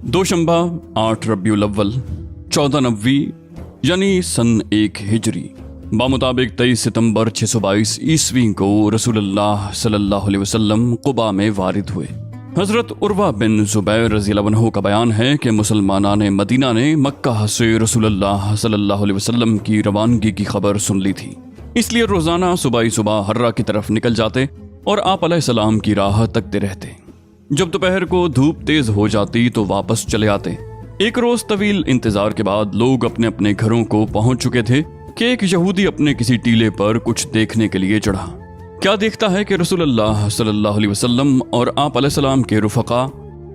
دوشنبہ 8 ربیع الاول 1490 یعنی سن 1 ہجری بامطابق 23 ستمبر 622 عیسوی کو رسول اللہ صلی اللہ علیہ وسلم قباء میں وارد ہوئے۔ حضرت عروہ بن زبیر رضی اللہ عنہ کا بیان ہے کہ مسلمانان مدینہ نے مکہ سے رسول اللہ صلی اللہ علیہ وسلم کی روانگی کی خبر سن لی تھی، اس لیے روزانہ صبح ہرہ کی طرف نکل جاتے اور آپ علیہ السلام کی راہ تکتے رہتے۔ جب دوپہر کو دھوپ تیز ہو جاتی تو واپس چلے آتے۔ ایک روز طویل انتظار کے بعد لوگ اپنے اپنے گھروں کو پہنچ چکے تھے کہ ایک یہودی اپنے کسی ٹیلے پر کچھ دیکھنے کے لیے چڑھا۔ کیا دیکھتا ہے کہ رسول اللہ صلی اللہ علیہ وسلم اور آپ علیہ السلام کے رفقا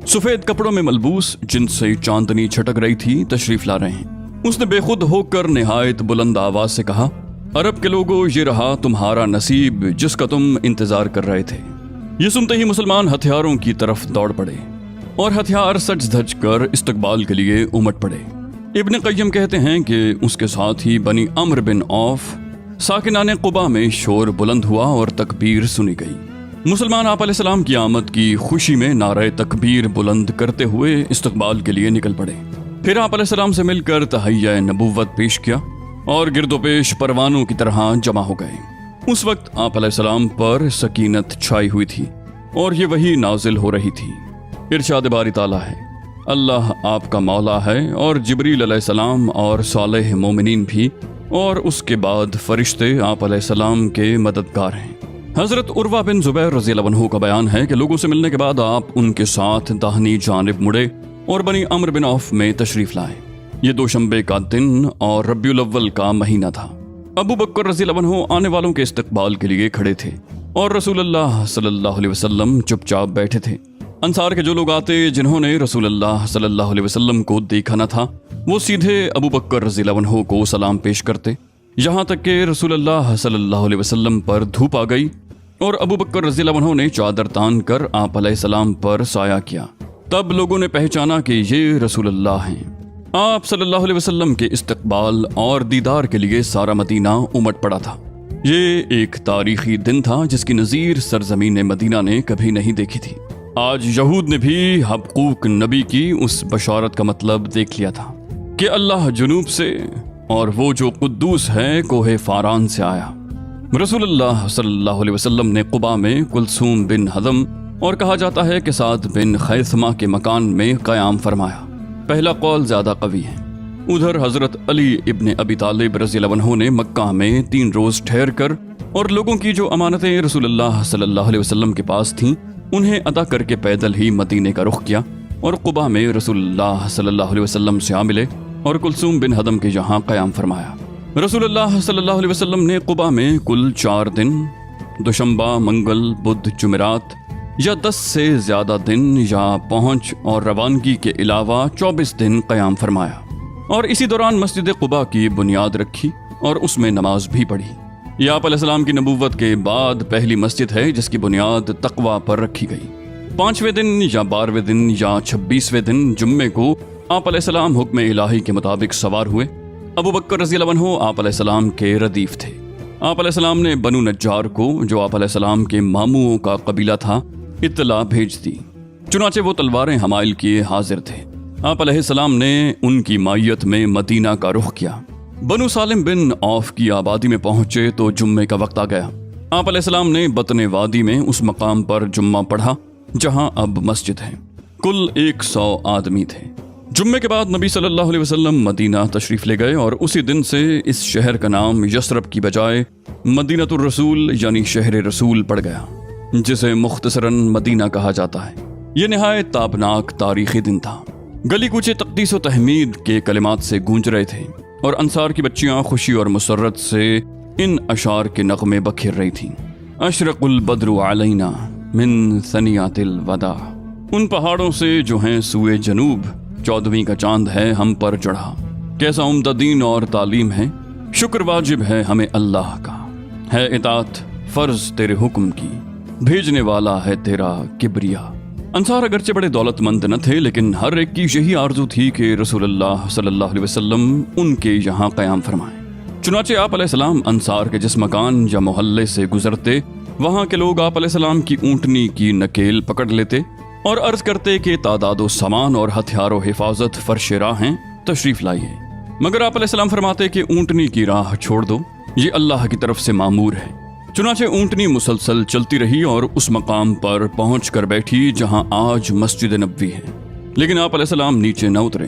سفید کپڑوں میں ملبوس، جن سے چاندنی چھٹک رہی تھی، تشریف لا رہے ہیں۔ اس نے بے خود ہو کر نہایت بلند آواز سے کہا، عرب کے لوگوں، یہ رہا تمہارا نصیب جس کا تم انتظار کر رہے تھے۔ یہ سنتے ہی مسلمان ہتھیاروں کی طرف دوڑ پڑے اور ہتھیار سج دھج کر استقبال کے لیے امٹ پڑے۔ ابن قیم کہتے ہیں کہ اس کے ساتھ ہی بنی عمرو بن عوف ساکنان قباء میں شور بلند ہوا اور تکبیر سنی گئی۔ مسلمان آپ علیہ السلام کی آمد کی خوشی میں نعرہ تکبیر بلند کرتے ہوئے استقبال کے لیے نکل پڑے۔ پھر آپ علیہ السلام سے مل کر تحیہ نبوت پیش کیا اور گرد و پیش پروانوں کی طرح جمع ہو گئے۔ اس وقت آپ علیہ السلام پر سکینت چھائی ہوئی تھی اور یہ وحی نازل ہو رہی تھی۔ ارشاد باری تعالیٰ ہے، اللہ آپ کا مولا ہے اور جبریل علیہ السلام اور صالح مومنین بھی، اور اس کے بعد فرشتے آپ علیہ السلام کے مددگار ہیں۔ حضرت عروہ بن زبیر رضی اللہ عنہ کا بیان ہے کہ لوگوں سے ملنے کے بعد آپ ان کے ساتھ داہنی جانب مڑے اور بنی عمرو بن عوف میں تشریف لائے۔ یہ دوشنبے کا دن اور ربیع الاول کا مہینہ تھا۔ ابو بکر رضی اللہ عنہ آنے والوں کے استقبال کے لیے کھڑے تھے اور رسول اللہ صلی اللہ علیہ وسلم چپ چاپ بیٹھے تھے۔ انصار کے جو لوگ آتے جنہوں نے رسول اللہ صلی اللہ علیہ وسلم کو دیکھا نہ تھا، وہ سیدھے ابو بکر رضی اللہ عنہ کو سلام پیش کرتے، یہاں تک کہ رسول اللہ صلی اللہ علیہ وسلم پر دھوپ آ گئی اور ابو بکر رضی اللہ عنہ نے چادر تان کر آپ علیہ السلام پر سایہ کیا۔ تب لوگوں نے پہچانا کہ یہ رسول اللہ ہیں۔ آپ صلی اللہ علیہ وسلم کے استقبال اور دیدار کے لیے سارا مدینہ امٹ پڑا تھا۔ یہ ایک تاریخی دن تھا جس کی نظیر سرزمین مدینہ نے کبھی نہیں دیکھی تھی۔ آج یہود نے بھی حقوق نبی کی اس بشارت کا مطلب دیکھ لیا تھا کہ اللہ جنوب سے اور وہ جو قدوس ہے کوہ فاران سے آیا۔ رسول اللہ صلی اللہ علیہ وسلم نے قباء میں کلثوم بن حضم اور کہا جاتا ہے کہ سعد بن خیثمہ کے مکان میں قیام فرمایا۔ پہلا قول زیادہ قوی ہے۔ ادھر حضرت علی ابن ابی طالب رضی اللہ عنہ نے مکہ میں 3 روز ٹھہر کر اور لوگوں کی جو امانتیں رسول اللہ صلی اللہ علیہ وسلم کے پاس تھیں انہیں ادا کر کے پیدل ہی مدینے کا رخ کیا اور قباء میں رسول اللہ صلی اللہ علیہ وسلم سے ملے اور کلثوم بن حضم کے یہاں قیام فرمایا۔ رسول اللہ صلی اللہ علیہ وسلم نے قباء میں کل 4 دن، دوشنبہ، منگل، بدھ، جمعرات یا 10 سے زیادہ دن یا پہنچ اور روانگی کے علاوہ 24 دن قیام فرمایا، اور اسی دوران مسجد قباء کی بنیاد رکھی اور اس میں نماز بھی پڑھی۔ یہ آپ علیہ السلام کی نبوت کے بعد پہلی مسجد ہے جس کی بنیاد تقویٰ پر رکھی گئی۔ 5ویں دن یا 12ویں دن یا 26ویں دن جمعے کو آپ علیہ السلام حکم الہی کے مطابق سوار ہوئے۔ ابو بکر رضی اللہ عنہ آپ علیہ السلام کے ردیف تھے۔ آپ علیہ السلام نے بنو نجار کو، جو آپ علیہ السلام کے ماموں کا قبیلہ تھا، اطلاع بھیج دی، چنانچہ وہ تلواریں حمائل کیے حاضر تھے۔ آپ علیہ السلام نے ان کی مائیت میں مدینہ کا رخ کیا۔ بنو سالم بن عوف کی آبادی میں پہنچے تو جمعے کا وقت آ گیا۔ آپ علیہ السلام نے بطن وادی میں اس مقام پر جمعہ پڑھا جہاں اب مسجد ہے۔ کل 100 آدمی تھے۔ جمعے کے بعد نبی صلی اللہ علیہ وسلم مدینہ تشریف لے گئے اور اسی دن سے اس شہر کا نام یثرب کی بجائے مدینۃ الرسول یعنی شہر رسول پڑ گیا، جسے مختصراً مدینہ کہا جاتا ہے۔ یہ نہایت تابناک تاریخی دن تھا۔ گلی کوچے تقدیس و تحمید کے کلمات سے گونج رہے تھے اور انصار کی بچیاں خوشی اور مسرت سے ان اشعار کے نغمے بکھیر رہی تھیں۔ اشرق البدر علینا من ثنیات الوداع، ان پہاڑوں سے جو ہیں سوئے جنوب 14ویں کا چاند ہے ہم پر چڑھا۔ کیسا عمدہ دین اور تعلیم ہے، شکر واجب ہے ہمیں اللہ کا، ہے اطاعت فرض تیرے حکم کی، بھیجنے والا ہے تیرا کبریا۔ انصار اگرچہ بڑے دولت مند نہ تھے، لیکن ہر ایک کی یہی آرزو تھی کہ رسول اللہ صلی اللہ علیہ وسلم ان کے یہاں قیام فرمائیں۔ چنانچہ آپ علیہ السلام انصار کے جس مکان یا محلے سے گزرتے، وہاں کے لوگ آپ علیہ السلام کی اونٹنی کی نکیل پکڑ لیتے اور عرض کرتے کہ تعداد و سامان اور ہتھیار و حفاظت فرش راہ ہیں، تشریف لائیے۔ مگر آپ علیہ السلام فرماتے کہ اونٹنی کی راہ چھوڑ دو، یہ اللہ کی طرف سے مامور ہے۔ چنانچہ اونٹنی مسلسل چلتی رہی اور اس مقام پر پہنچ کر بیٹھی جہاں آج مسجد نبوی ہے، لیکن آپ علیہ السلام نیچے نہ اترے،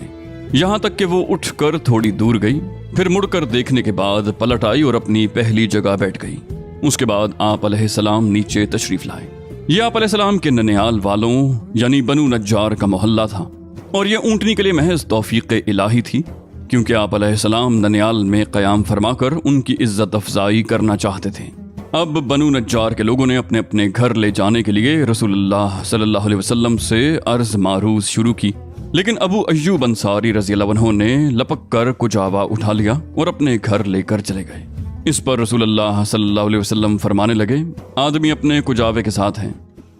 یہاں تک کہ وہ اٹھ کر تھوڑی دور گئی، پھر مڑ کر دیکھنے کے بعد پلٹ آئی اور اپنی پہلی جگہ بیٹھ گئی۔ اس کے بعد آپ علیہ السلام نیچے تشریف لائے۔ یہ آپ علیہ السلام کے ننیال والوں یعنی بنو نجار کا محلہ تھا، اور یہ اونٹنی کے لیے محض توفیق الہی تھی، کیونکہ آپ علیہ السلام ننیال میں قیام فرما کر ان کی عزت افزائی کرنا چاہتے تھے۔ اب بنو نجار کے لوگوں نے اپنے اپنے گھر لے جانے کے لیے رسول اللہ صلی اللہ علیہ وسلم سے عرض معروض شروع کی، لیکن ابو ایوب انصاری رضی اللہ عنہ نے لپک کر کجاوا اٹھا لیا اور اپنے گھر لے کر چلے گئے۔ اس پر رسول اللہ صلی اللہ علیہ وسلم فرمانے لگے، آدمی اپنے کجاوے کے ساتھ ہیں۔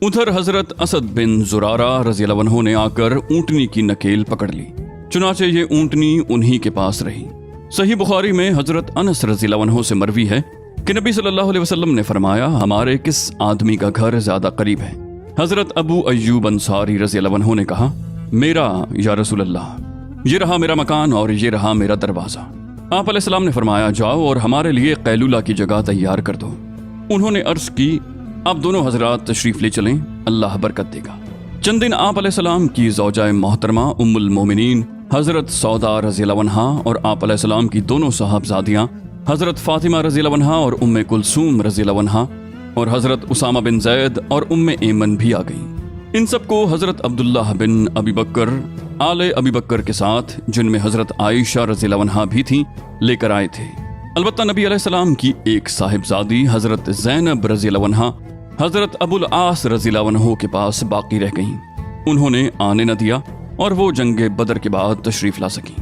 ادھر حضرت اسد بن زرارہ رضی اللہ عنہ نے آ کر اونٹنی کی نکیل پکڑ لی، چنانچہ یہ اونٹنی انہی کے پاس رہی۔ صحیح بخاری میں حضرت انس رضی اللہ عنہ سے مروی ہے کہ نبی صلی اللہ علیہ وسلم نے فرمایا، ہمارے کس آدمی کا گھر زیادہ قریب ہے؟ حضرت ابو ایوب انصاری رضی اللہ عنہ نے کہا، میرا یا رسول اللہ، یہ رہا میرا مکان اور یہ رہا میرا دروازہ۔ آپ علیہ السلام نے فرمایا، جاؤ اور ہمارے لیے قیلولہ کی جگہ تیار کر دو۔ انہوں نے عرض کی، آپ دونوں حضرات تشریف لے چلیں، اللہ برکت دے گا۔ چند دن آپ علیہ السلام کی زوجہ محترمہ ام المومنین حضرت سودا رضی اللہ عنہا اور آپ علیہ السلام کی دونوں صاحبزادیاں حضرت فاطمہ رضی اللہ عنہا اور ام کلثوم رضی اللہ عنہا اور حضرت اسامہ بن زید اور ام ایمن بھی آ گئیں۔ ان سب کو حضرت عبداللہ بن ابی بکر آل ابی بکر کے ساتھ، جن میں حضرت عائشہ رضی اللہ عنہا بھی تھیں، لے کر آئے تھے۔ البتہ نبی علیہ السلام کی ایک صاحبزادی حضرت زینب رضی اللہ عنہا حضرت ابو العاص رضی اللہ عنہ کے پاس باقی رہ گئیں، انہوں نے آنے نہ دیا اور وہ جنگ بدر کے بعد تشریف لا سکیں۔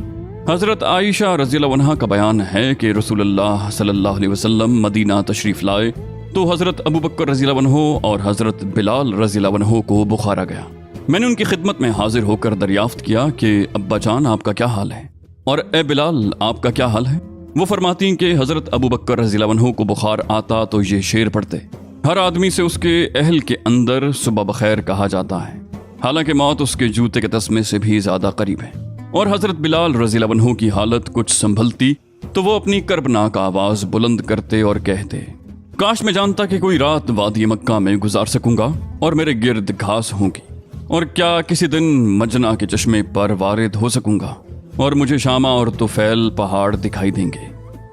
حضرت عائشہ رضی اللہ عنہا کا بیان ہے کہ رسول اللہ صلی اللہ علیہ وسلم مدینہ تشریف لائے تو حضرت ابو بکر رضی اللہ عنہ اور حضرت بلال رضی اللہ عنہ کو بخار آ گیا۔ میں نے ان کی خدمت میں حاضر ہو کر دریافت کیا کہ ابا جان آپ کا کیا حال ہے، اور اے بلال آپ کا کیا حال ہے؟ وہ فرماتی کہ حضرت ابو بکر رضی اللہ عنہ کو بخار آتا تو یہ شعر پڑھتے، ہر آدمی سے اس کے اہل کے اندر صبح بخیر کہا جاتا ہے، حالانکہ موت اس کے جوتے کے تسمے سے بھی زیادہ قریب ہے۔ اور حضرت بلال رضی اللہ عنہ کی حالت کچھ سنبھلتی تو وہ اپنی کربناک آواز بلند کرتے اور کہتے، کاش میں جانتا کہ کوئی رات وادی مکہ میں گزار سکوں گا اور میرے گرد گھاس ہوں گی، اور کیا کسی دن مجنہ کے چشمے پر وارد ہو سکوں گا اور مجھے شامہ اور طفیل پہاڑ دکھائی دیں گے۔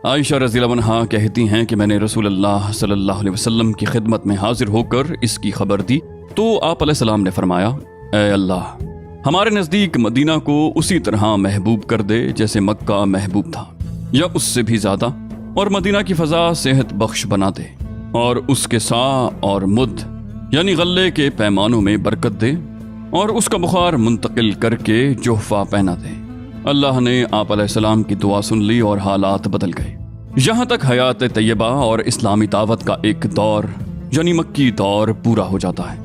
عائشہ رضی اللہ عنہا کہتی ہیں کہ میں نے رسول اللہ صلی اللہ علیہ وسلم کی خدمت میں حاضر ہو کر اس کی خبر دی تو آپ علیہ السلام نے فرمایا، اے اللہ، ہمارے نزدیک مدینہ کو اسی طرح محبوب کر دے جیسے مکہ محبوب تھا، یا اس سے بھی زیادہ، اور مدینہ کی فضا صحت بخش بنا دے، اور اس کے سا اور مد یعنی غلے کے پیمانوں میں برکت دے، اور اس کا بخار منتقل کر کے جوہفہ پہنا دے۔ اللہ نے آپ علیہ السلام کی دعا سن لی اور حالات بدل گئے، یہاں تک حیات طیبہ اور اسلامی دعوت کا ایک دور یعنی مکی دور پورا ہو جاتا ہے۔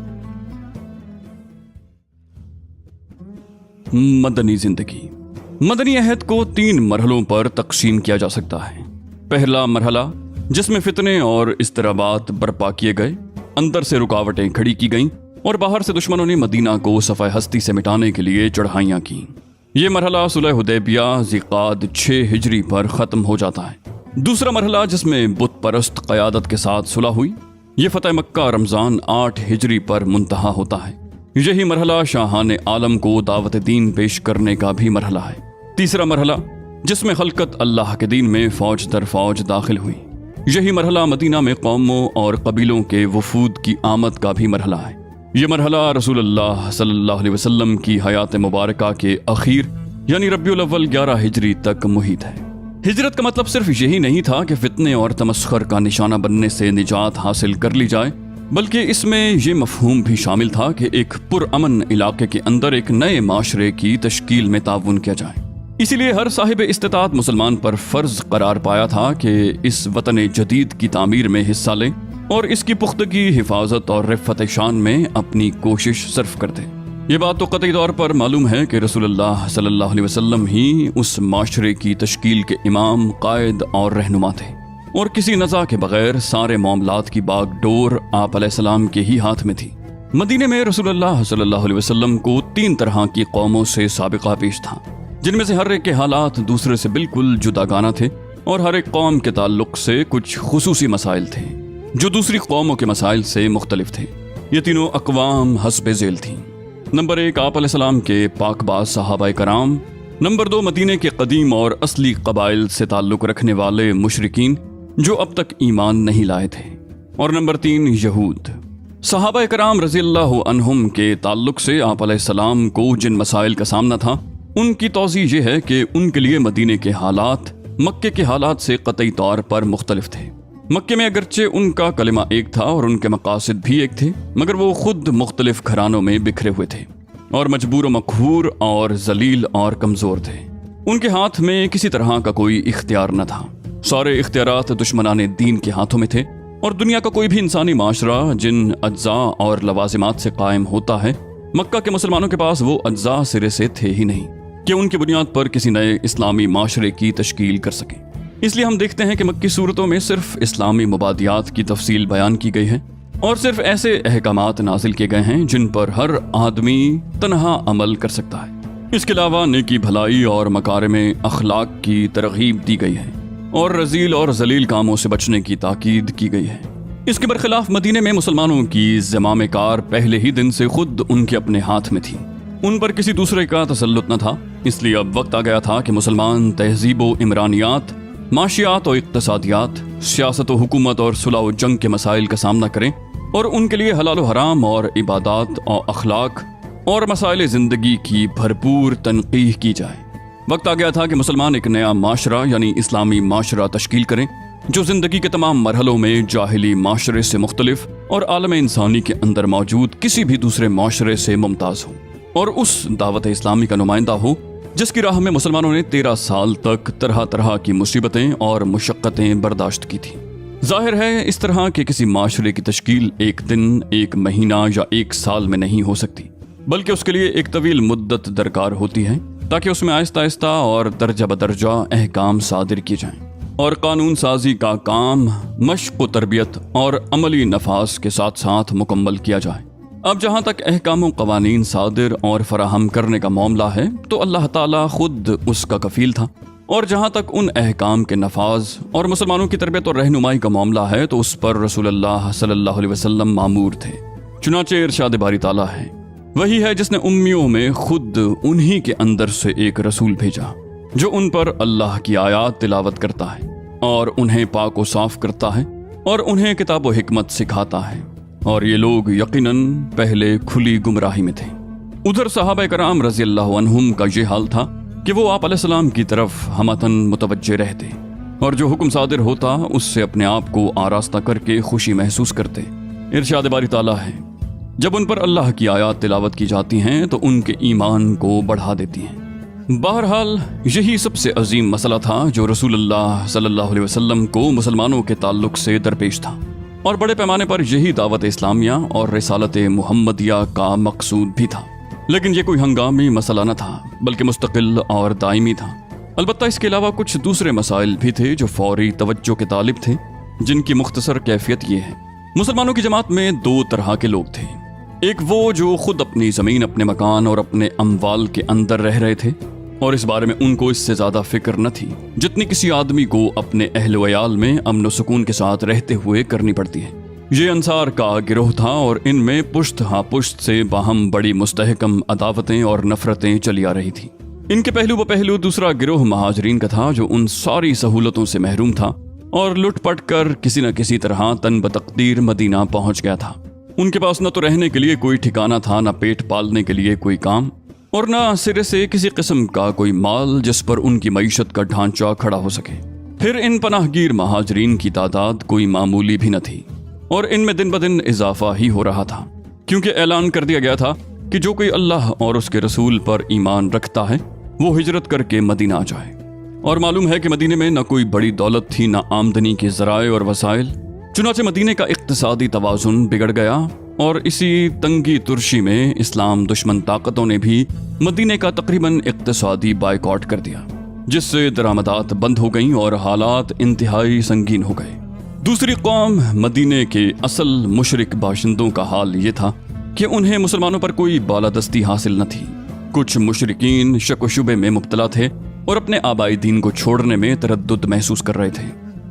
مدنی زندگی۔ مدنی عہد کو 3 مرحلوں پر تقسیم کیا جا سکتا ہے۔ پہلا مرحلہ جس میں فتنے اور اضطرابات برپا کیے گئے، اندر سے رکاوٹیں کھڑی کی گئیں اور باہر سے دشمنوں نے مدینہ کو صفحہ ہستی سے مٹانے کے لیے چڑھائیاں کیں۔ یہ مرحلہ صلح حدیبیہ ذیقعد 6 ہجری پر ختم ہو جاتا ہے۔ دوسرا مرحلہ جس میں بت پرست قیادت کے ساتھ صلح ہوئی، یہ فتح مکہ رمضان 8 ہجری پر منتہا ہوتا ہے۔ یہی مرحلہ شاہان عالم کو دعوت دین پیش کرنے کا بھی مرحلہ ہے۔ تیسرا مرحلہ جس میں خلقت اللہ کے دین میں فوج در فوج داخل ہوئی، یہی مرحلہ مدینہ میں قوموں اور قبیلوں کے وفود کی آمد کا بھی مرحلہ ہے۔ یہ مرحلہ رسول اللہ صلی اللہ علیہ وسلم کی حیات مبارکہ کے اخیر یعنی ربیع الاول 11 ہجری تک محیط ہے۔ ہجرت کا مطلب صرف یہی نہیں تھا کہ فتنے اور تمسخر کا نشانہ بننے سے نجات حاصل کر لی جائے، بلکہ اس میں یہ مفہوم بھی شامل تھا کہ ایک پرامن علاقے کے اندر ایک نئے معاشرے کی تشکیل میں تعاون کیا جائے۔ اسی لیے ہر صاحب استطاعت مسلمان پر فرض قرار پایا تھا کہ اس وطن جدید کی تعمیر میں حصہ لے اور اس کی پختگی، حفاظت اور رفعت شان میں اپنی کوشش صرف کرتے۔ یہ بات تو قطعی طور پر معلوم ہے کہ رسول اللہ صلی اللہ علیہ وسلم ہی اس معاشرے کی تشکیل کے امام، قائد اور رہنما تھے، اور کسی نزاع کے بغیر سارے معاملات کی باغ ڈور آپ علیہ السلام کے ہی ہاتھ میں تھی۔ مدینے میں رسول اللہ صلی اللہ علیہ وسلم کو 3 طرح کی قوموں سے سابقہ پیش تھا، جن میں سے ہر ایک کے حالات دوسرے سے بالکل جداگانہ تھے، اور ہر ایک قوم کے تعلق سے کچھ خصوصی مسائل تھے جو دوسری قوموں کے مسائل سے مختلف تھے۔ یہ تینوں اقوام حسب ذیل تھیں۔ نمبر 1، آپ علیہ السلام کے پاک باز صحابہ کرام۔ نمبر 2، مدینے کے قدیم اور اصلی قبائل سے تعلق رکھنے والے مشرکین جو اب تک ایمان نہیں لائے تھے۔ اور نمبر 3، یہود۔ صحابہ کرام رضی اللہ عنہم کے تعلق سے آپ علیہ السلام کو جن مسائل کا سامنا تھا، ان کی توضیح یہ ہے کہ ان کے لیے مدینے کے حالات مکے کے حالات سے قطعی طور پر مختلف تھے۔ مکے میں اگرچہ ان کا کلمہ ایک تھا اور ان کے مقاصد بھی ایک تھے، مگر وہ خود مختلف گھرانوں میں بکھرے ہوئے تھے اور مجبور و مقہور اور ذلیل اور کمزور تھے۔ ان کے ہاتھ میں کسی طرح کا کوئی اختیار نہ تھا۔ سارے اختیارات دشمنان دین کے ہاتھوں میں تھے، اور دنیا کا کوئی بھی انسانی معاشرہ جن اجزاء اور لوازمات سے قائم ہوتا ہے، مکہ کے مسلمانوں کے پاس وہ اجزاء سرے سے تھے ہی نہیں کہ ان کی بنیاد پر کسی نئے اسلامی معاشرے کی تشکیل کر سکیں۔ اس لیے ہم دیکھتے ہیں کہ مکی صورتوں میں صرف اسلامی مبادیات کی تفصیل بیان کی گئی ہے، اور صرف ایسے احکامات نازل کیے گئے ہیں جن پر ہر آدمی تنہا عمل کر سکتا ہے۔ اس کے علاوہ نیکی بھلائی اور مکارم اخلاق کی ترغیب دی گئی ہے، اور رذیل اور ذلیل کاموں سے بچنے کی تاکید کی گئی ہے۔ اس کے برخلاف مدینے میں مسلمانوں کی زمام کار پہلے ہی دن سے خود ان کے اپنے ہاتھ میں تھی۔ ان پر کسی دوسرے کا تسلط نہ تھا، اس لیے اب وقت آ گیا تھا کہ مسلمان تہذیب و عمرانیات، معاشیات و اقتصادیات، سیاست و حکومت اور صلح و جنگ کے مسائل کا سامنا کریں، اور ان کے لیے حلال و حرام اور عبادات اور اخلاق اور مسائل زندگی کی بھرپور تنقیح کی جائے۔ وقت آ گیا تھا کہ مسلمان ایک نیا معاشرہ یعنی اسلامی معاشرہ تشکیل کریں جو زندگی کے تمام مرحلوں میں جاہلی معاشرے سے مختلف اور عالم انسانی کے اندر موجود کسی بھی دوسرے معاشرے سے ممتاز ہو، اور اس دعوت اسلامی کا نمائندہ ہو جس کی راہ میں مسلمانوں نے 13 سال تک طرح طرح کی مصیبتیں اور مشقتیں برداشت کی تھیں۔ ظاہر ہے اس طرح کے کسی معاشرے کی تشکیل ایک دن، ایک مہینہ یا ایک سال میں نہیں ہو سکتی، بلکہ اس کے لیے ایک طویل مدت درکار ہوتی ہے تاکہ اس میں آہستہ آہستہ اور درجہ بدرجہ احکام صادر کیے جائیں، اور قانون سازی کا کام مشق و تربیت اور عملی نفاذ کے ساتھ ساتھ مکمل کیا جائے۔ اب جہاں تک احکام و قوانین صادر اور فراہم کرنے کا معاملہ ہے تو اللہ تعالیٰ خود اس کا کفیل تھا، اور جہاں تک ان احکام کے نفاذ اور مسلمانوں کی تربیت اور رہنمائی کا معاملہ ہے تو اس پر رسول اللہ صلی اللہ علیہ وسلم مامور تھے۔ چنانچہ ارشاد باری تعالیٰ ہے، وہی ہے جس نے امیوں میں خود انہی کے اندر سے ایک رسول بھیجا جو ان پر اللہ کی آیات تلاوت کرتا ہے اور انہیں پاک و صاف کرتا ہے اور انہیں کتاب و حکمت سکھاتا ہے، اور یہ لوگ یقیناً پہلے کھلی گمراہی میں تھے۔ ادھر صحابہ کرام رضی اللہ عنہم کا یہ حال تھا کہ وہ آپ علیہ السلام کی طرف ہمتاً متوجہ رہتے، اور جو حکم صادر ہوتا اس سے اپنے آپ کو آراستہ کر کے خوشی محسوس کرتے۔ ارشاد باری تعالیٰ ہے، جب ان پر اللہ کی آیات تلاوت کی جاتی ہیں تو ان کے ایمان کو بڑھا دیتی ہیں۔ بہرحال یہی سب سے عظیم مسئلہ تھا جو رسول اللہ صلی اللہ علیہ وسلم کو مسلمانوں کے تعلق سے درپیش تھا، اور بڑے پیمانے پر یہی دعوت اسلامیہ اور رسالت محمدیہ کا مقصود بھی تھا۔ لیکن یہ کوئی ہنگامی مسئلہ نہ تھا بلکہ مستقل اور دائمی تھا۔ البتہ اس کے علاوہ کچھ دوسرے مسائل بھی تھے جو فوری توجہ کے طالب تھے، جن کی مختصر کیفیت یہ ہے۔ مسلمانوں کی جماعت میں 2 طرح کے لوگ تھے، ایک وہ جو خود اپنی زمین، اپنے مکان اور اپنے اموال کے اندر رہ رہے تھے، اور اس بارے میں ان کو اس سے زیادہ فکر نہ تھی جتنی کسی آدمی کو اپنے اہل و عیال میں امن و سکون کے ساتھ رہتے ہوئے کرنی پڑتی ہے۔ یہ انصار کا گروہ تھا، اور ان میں پشت ہاں پشت سے باہم بڑی مستحکم عداوتیں اور نفرتیں چلی آ رہی تھیں۔ ان کے پہلو بپہلو دوسرا گروہ مہاجرین کا تھا جو ان ساری سہولتوں سے محروم تھا اور لٹ پٹ کر کسی نہ کسی طرح تن بتقدیر مدینہ پہنچ گیا تھا۔ ان کے پاس نہ تو رہنے کے لیے کوئی ٹھکانہ تھا، نہ پیٹ پالنے کے لیے کوئی کام، اور نہ سرے سے کسی قسم کا کوئی مال جس پر ان کی معیشت کا ڈھانچہ کھڑا ہو سکے۔ پھر ان پناہ گیر مہاجرین کی تعداد کوئی معمولی بھی نہ تھی، اور ان میں دن بدن اضافہ ہی ہو رہا تھا، کیونکہ اعلان کر دیا گیا تھا کہ جو کوئی اللہ اور اس کے رسول پر ایمان رکھتا ہے وہ ہجرت کر کے مدینہ آ جائے۔ اور معلوم ہے کہ مدینے میں نہ کوئی بڑی دولت تھی، نہ آمدنی کے ذرائع اور وسائل، چنانچہ مدینے کا اقتصادی توازن بگڑ گیا، اور اسی تنگی ترشی میں اسلام دشمن طاقتوں نے بھی مدینے کا تقریباً اقتصادی بائیکاٹ کر دیا، جس سے درآمدات بند ہو گئیں اور حالات انتہائی سنگین ہو گئے۔ دوسری قوم مدینے کے اصل مشرک باشندوں کا حال یہ تھا کہ انہیں مسلمانوں پر کوئی بالادستی حاصل نہ تھی۔ کچھ مشرکین شک و شبے میں مبتلا تھے اور اپنے آبائی دین کو چھوڑنے میں تردد محسوس کر رہے تھے،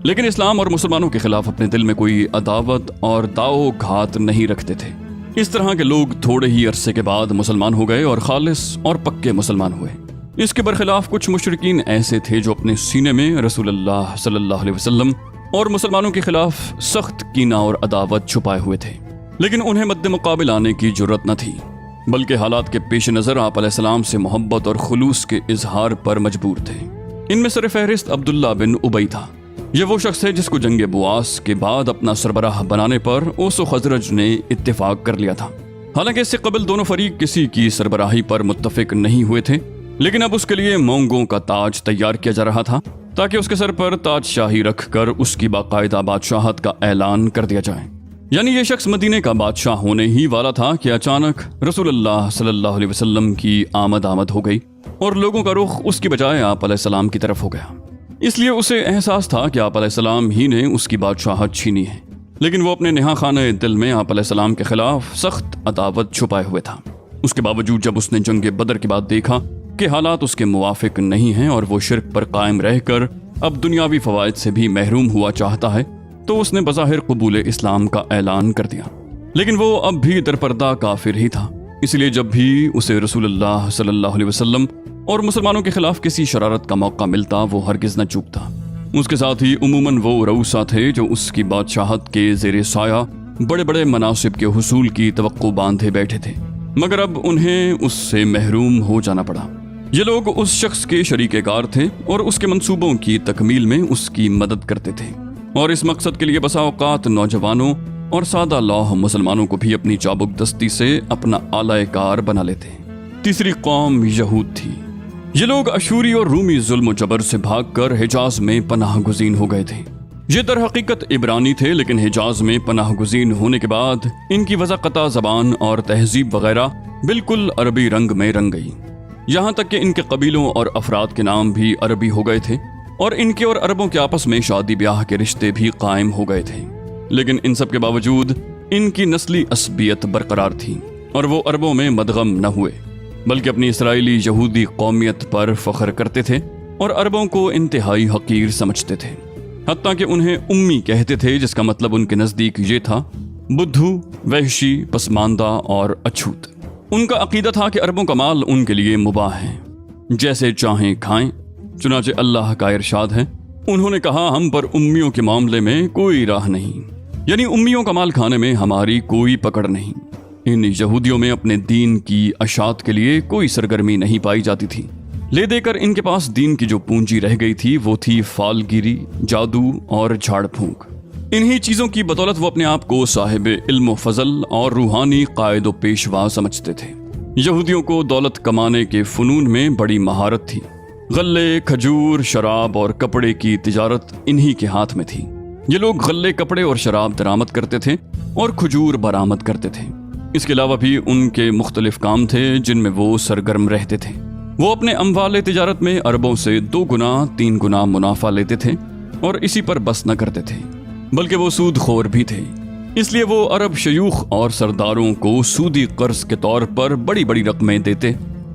لیکن اسلام اور مسلمانوں کے خلاف اپنے دل میں کوئی عداوت اور داؤ گھات نہیں رکھتے تھے۔ اس طرح کے لوگ تھوڑے ہی عرصے کے بعد مسلمان ہو گئے اور خالص اور پکے مسلمان ہوئے۔ اس کے برخلاف کچھ مشرکین ایسے تھے جو اپنے سینے میں رسول اللہ صلی اللہ علیہ وسلم اور مسلمانوں کے خلاف سخت کینہ اور عداوت چھپائے ہوئے تھے، لیکن انہیں مد مقابل آنے کی جرت نہ تھی، بلکہ حالات کے پیش نظر آپ علیہ السلام سے محبت اور خلوص کے اظہار پر مجبور تھے۔ ان میں سر فہرست عبداللہ بن ابی تھا۔ یہ وہ شخص ہے جس کو جنگ بواس کے بعد اپنا سربراہ بنانے پر اوس و خزرج نے اتفاق کر لیا تھا۔ حالانکہ اس سے قبل دونوں فریق کسی کی سربراہی پر متفق نہیں ہوئے تھے، لیکن اب اس کے لیے مونگوں کا تاج تیار کیا جا رہا تھا تاکہ اس کے سر پر تاج شاہی رکھ کر اس کی باقاعدہ بادشاہت کا اعلان کر دیا جائے۔ یعنی یہ شخص مدینے کا بادشاہ ہونے ہی والا تھا کہ اچانک رسول اللہ صلی اللہ علیہ وسلم کی آمد ہو گئی اور لوگوں کا رخ اس کی بجائے آپ علیہ السلام کی طرف ہو گیا۔ اس لیے اسے احساس تھا کہ آپ علیہ السلام ہی نے اس کی بادشاہت چھینی ہے، لیکن وہ اپنے نہا خانہ دل میں آپ علیہ السلام کے خلاف سخت عداوت چھپائے ہوئے تھا۔ اس کے باوجود جب اس نے جنگ بدر کے بعد دیکھا کہ حالات اس کے موافق نہیں ہیں اور وہ شرک پر قائم رہ کر اب دنیاوی فوائد سے بھی محروم ہوا چاہتا ہے، تو اس نے بظاہر قبول اسلام کا اعلان کر دیا، لیکن وہ اب بھی درپردہ کافر ہی تھا۔ اس لیے جب بھی اسے رسول اللہ صلی اللہ علیہ وسلم اور مسلمانوں کے خلاف کسی شرارت کا موقع ملتا وہ ہرگز نہ چوکتا۔ اس کے ساتھ ہی عموماً وہ رؤسا تھے جو اس کی بادشاہت کے زیر سایہ بڑے بڑے مناصب کے حصول کی توقع باندھے بیٹھے تھے، مگر اب انہیں اس سے محروم ہو جانا پڑا۔ یہ لوگ اس شخص کے شریک کار تھے اور اس کے منصوبوں کی تکمیل میں اس کی مدد کرتے تھے، اور اس مقصد کے لیے بسا اوقات نوجوانوں اور سادہ لوح مسلمانوں کو بھی اپنی چابک دستی سے اپنا آلہ کار بنا لیتے۔ تیسری قوم یہود تھی۔ یہ لوگ اشوری اور رومی ظلم و جبر سے بھاگ کر حجاز میں پناہ گزین ہو گئے تھے۔ یہ در حقیقت عبرانی تھے، لیکن حجاز میں پناہ گزین ہونے کے بعد ان کی وضاقتہ زبان اور تہذیب وغیرہ بالکل عربی رنگ میں رنگ گئی، یہاں تک کہ ان کے قبیلوں اور افراد کے نام بھی عربی ہو گئے تھے، اور ان کے اور عربوں کے آپس میں شادی بیاہ کے رشتے بھی قائم ہو گئے تھے۔ لیکن ان سب کے باوجود ان کی نسلی عصبیت برقرار تھی، اور وہ عربوں میں مدغم نہ ہوئے، بلکہ اپنی اسرائیلی یہودی قومیت پر فخر کرتے تھے اور عربوں کو انتہائی حقیر سمجھتے تھے، حتیٰ کہ انہیں امی کہتے تھے، جس کا مطلب ان کے نزدیک یہ تھا: بدھو، وحشی، پسماندہ اور اچھوت۔ ان کا عقیدہ تھا کہ عربوں کا مال ان کے لیے مباح ہے، جیسے چاہیں کھائیں۔ چنانچہ اللہ کا ارشاد ہے، انہوں نے کہا ہم پر امیوں کے معاملے میں کوئی راہ نہیں، یعنی امیوں کا مال کھانے میں ہماری کوئی پکڑ نہیں۔ ان یہودیوں میں اپنے دین کی اشاعت کے لیے کوئی سرگرمی نہیں پائی جاتی تھی، لے دے کر ان کے پاس دین کی جو پونجی رہ گئی تھی وہ تھی فال گیری، جادو اور جھاڑ پھونک۔ انہی چیزوں کی بدولت وہ اپنے آپ کو صاحب علم و فضل اور روحانی قائد و پیشوا سمجھتے تھے۔ یہودیوں کو دولت کمانے کے فنون میں بڑی مہارت تھی۔ غلے، کھجور، شراب اور کپڑے کی تجارت انہی کے ہاتھ میں تھی۔ یہ لوگ غلے، کپڑے اور شراب درآمد کرتے تھے اور کھجور برآمد کرتے تھے۔ اس کے علاوہ بھی ان کے مختلف کام تھے جن میں وہ سرگرم رہتے تھے۔ وہ اپنے اموال تجارت میں عربوں سے 2 گنا 3 گنا منافع لیتے تھے اور اسی پر بس نہ کرتے تھے، بلکہ وہ سود خور بھی تھے۔ اس لیے وہ عرب شیوخ اور سرداروں کو سودی قرض کے طور پر بڑی بڑی رقمیں دیتے،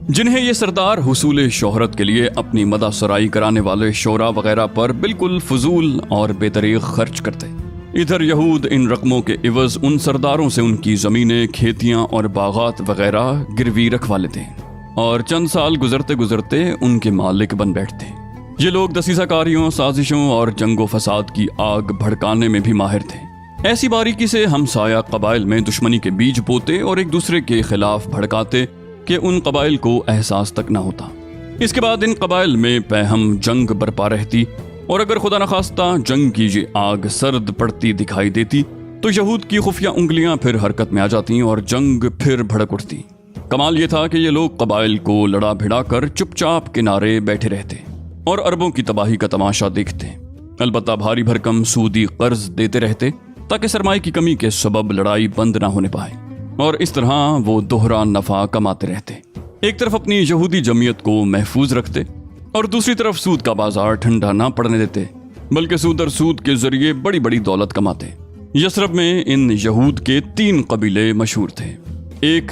جنہیں یہ سردار حصول شہرت کے لیے اپنی مدح سرائی کرانے والے شعراء وغیرہ پر بالکل فضول اور بے دریغ خرچ کرتے۔ ادھر یہود ان رقموں کے عوض ان سرداروں سے ان کی زمینیں، کھیتیاں اور باغات وغیرہ گروی رکھوا لیتے اور چند سال گزرتے گزرتے ان کے مالک بن بیٹھتے۔ یہ لوگ دسیسہ کاریوں، سازشوں اور جنگ و فساد کی آگ بھڑکانے میں بھی ماہر تھے۔ ایسی باریکی سے ہمسایہ قبائل میں دشمنی کے بیج بوتے اور ایک دوسرے کے خلاف بھڑکاتے کہ ان قبائل کو احساس تک نہ ہوتا۔ اس کے بعد ان قبائل میں پہم جنگ برپا رہتی، اور اگر خدا نخواستہ جنگ کی یہ آگ سرد پڑتی دکھائی دیتی تو یہود کی خفیہ انگلیاں پھر حرکت میں آ جاتی اور جنگ پھر بھڑک اٹھتی۔ کمال یہ تھا کہ یہ لوگ قبائل کو لڑا بھڑا کر چپ چاپ کنارے بیٹھے رہتے اور عربوں کی تباہی کا تماشا دیکھتے، البتہ بھاری بھرکم سودی قرض دیتے رہتے تاکہ سرمائے کی کمی کے سبب لڑائی بند نہ ہونے پائے، اور اس طرح وہ دوہرا نفع کماتے رہتے۔ ایک طرف اپنی یہودی جمعیت کو محفوظ رکھتے اور دوسری طرف سود کا بازار ٹھنڈا نہ پڑنے دیتے، بلکہ سود اور سود کے ذریعے بڑی بڑی دولت کماتے۔ یثرب میں ان یہود کے 3 قبیلے مشہور تھے: 1.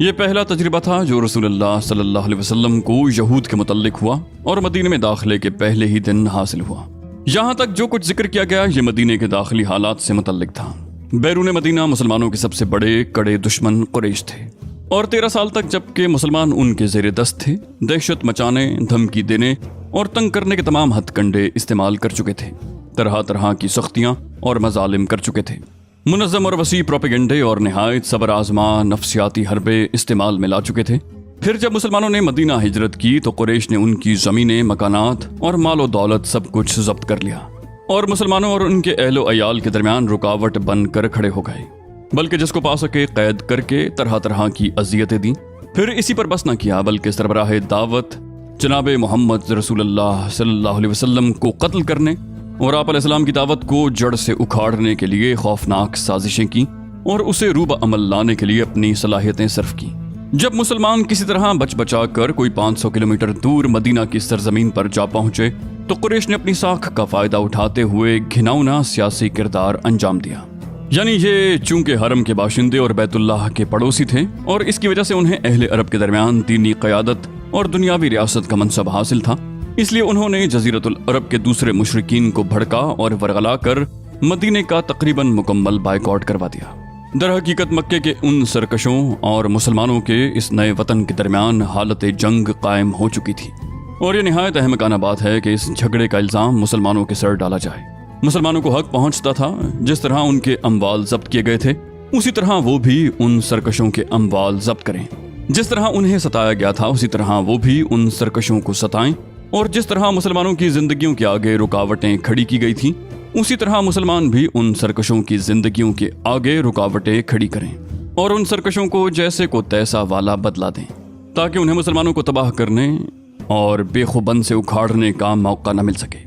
یہ پہلا تجربہ تھا جو رسول اللہ صلی اللہ علیہ وسلم کو یہود کے متعلق ہوا اور مدینے میں داخلے کے پہلے ہی دن حاصل ہوا۔ یہاں تک جو کچھ ذکر کیا گیا یہ مدینے کے داخلی حالات سے متعلق تھا۔ بیرون مدینہ مسلمانوں کے سب سے بڑے کڑے دشمن قریش تھے، اور 13 سال تک جبکہ مسلمان ان کے زیر دست تھے، دہشت مچانے، دھمکی دینے اور تنگ کرنے کے تمام ہتھ کنڈے استعمال کر چکے تھے، طرح طرح کی سختیاں اور مظالم کر چکے تھے، منظم اور وسیع پروپیگنڈے اور نہایت صبر آزما نفسیاتی حربے استعمال میں لا چکے تھے۔ پھر جب مسلمانوں نے مدینہ ہجرت کی تو قریش نے ان کی زمینیں، مکانات اور مال و دولت سب کچھ ضبط کر لیا، اور مسلمانوں اور ان کے اہل و عیال کے درمیان رکاوٹ بن کر کھڑے ہو گئے، بلکہ جس کو پا سکے قید کر کے طرح طرح کی اذیتیں دیں۔ پھر اسی پر بس نہ کیا بلکہ سربراہ دعوت جناب محمد رسول اللہ صلی اللہ علیہ وسلم کو قتل کرنے اور آپ علیہ السلام کی دعوت کو جڑ سے اکھاڑنے کے لیے خوفناک سازشیں کی اور اسے روب عمل لانے کے لیے اپنی صلاحیتیں صرف کی۔ جب مسلمان کسی طرح بچ بچا کر کوئی 500 کلومیٹر دور مدینہ کی سرزمین پر جا پہنچے تو قریش نے اپنی ساکھ کا فائدہ اٹھاتے ہوئے گھناؤنا سیاسی کردار انجام دیا۔ یعنی یہ چونکہ حرم کے باشندے اور بیت اللہ کے پڑوسی تھے اور اس کی وجہ سے انہیں اہل عرب کے درمیان دینی قیادت اور دنیاوی ریاست کا منصب حاصل تھا، اس لیے انہوں نے جزیرۃ العرب کے دوسرے مشرکین کو بھڑکا اور ورغلا کر مدینے کا تقریباً مکمل بائیکاٹ کروا دیا۔ در حقیقت مکے کے ان سرکشوں اور مسلمانوں کے اس نئے وطن کے درمیان حالت جنگ قائم ہو چکی تھی، اور یہ نہایت احمقانہ بات ہے کہ اس جھگڑے کا الزام مسلمانوں کے سر ڈالا جائے۔ مسلمانوں کو حق پہنچتا تھا، جس طرح ان کے اموال ضبط کیے گئے تھے اسی طرح وہ بھی ان سرکشوں کے اموال ضبط کریں، جس طرح انہیں ستایا گیا تھا اسی طرح وہ بھی ان سرکشوں کو ستائیں، اور جس طرح مسلمانوں کی زندگیوں کے آگے رکاوٹیں کھڑی کی گئی تھیں اسی طرح مسلمان بھی ان سرکشوں کی زندگیوں کے آگے رکاوٹیں کھڑی کریں اور ان سرکشوں کو جیسے کو تیسا والا بدلا دیں، تاکہ انہیں مسلمانوں کو تباہ کرنے اور بے خوبند سے اکھاڑنے کا موقع نہ مل سکے۔